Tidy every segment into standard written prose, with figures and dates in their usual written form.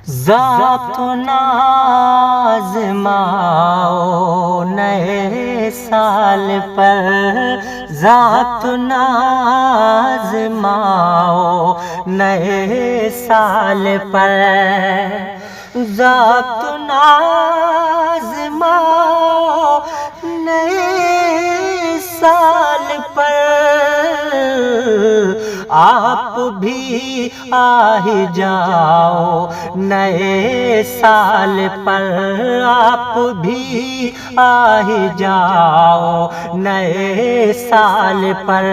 ذات نازماؤ نئے سال پر، ذات نازماؤ نئے سال پر، ذات نازماؤ نئے سال پر، آپ بھی آ ہی جاؤ نئے سال پر، آپ بھی آ ہی جاؤ نئے سال پر،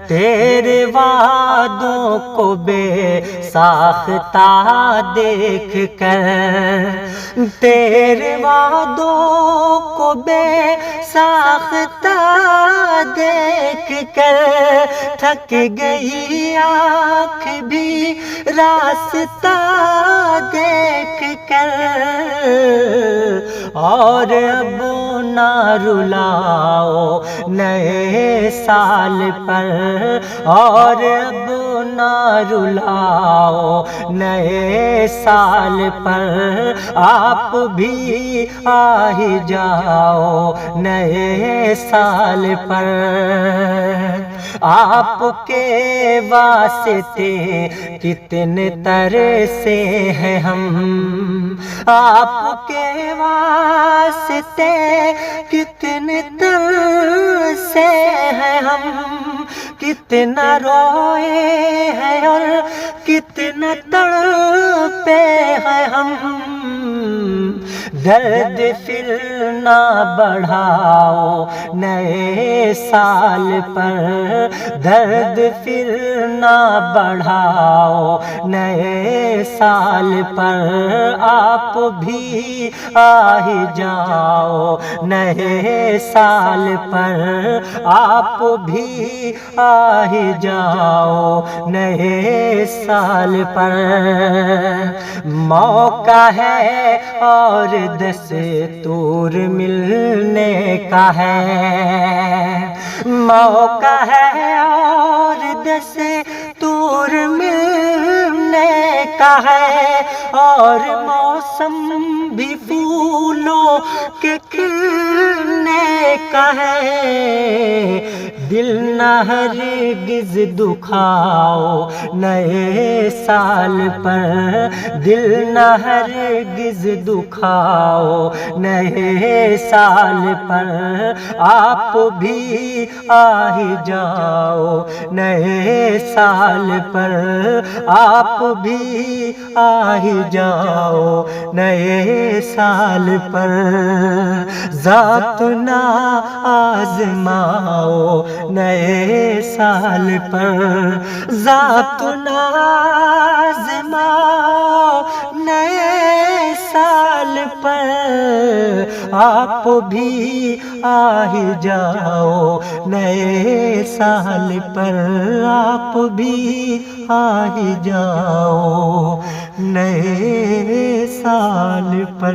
تیرے وعدوں کو بے ساختہ دیکھ کر، تیرے وعدوں کو بے ساختہ دیکھ کر، تھک گئی آنکھ بھی راستہ دیکھ کر، اور اب نہ رلاؤ نئے سال پر، اور اب نہ رلاؤ نئے سال پر، آپ بھی آ ہی جاؤ نئے سال پر، آپ کے واسطے کتنے ترسے ہیں ہم، آپ کے واسطے کتنے ترسے ہیں ہم، کتنا روئے ہیں اور کتنا تڑپے ہیں ہم، درد پھر نہ بڑھاؤ نئے سال پر، درد پھر نہ بڑھاؤ نئے سال پر، آپ بھی آ ہی جاؤ نئے سال پر، آپ بھی آ ہی جاؤ نئے سال پر، موقع ہے اور دستور ملنے کا ہے، موقع ہے اور دستور ملنے کا ہے، اور موسم بھی پھولوں کے کھلنے کا ہے، دل نہ ہرگز دکھاؤ نئے سال پر، دل نہ ہرگز دکھاؤ نئے سال پر، آپ بھی آ ہی جاؤ نئے سال پر، آپ بھی آ ہی جاؤ نئے سال پر، ذات نہ آزماؤ نئے سال پر، ذات نہ آزماؤ نئے سال پر، آپ بھی آ ہی جاؤ نئے سال پر، آپ بھی آ ہی جاؤ نئے سال پر۔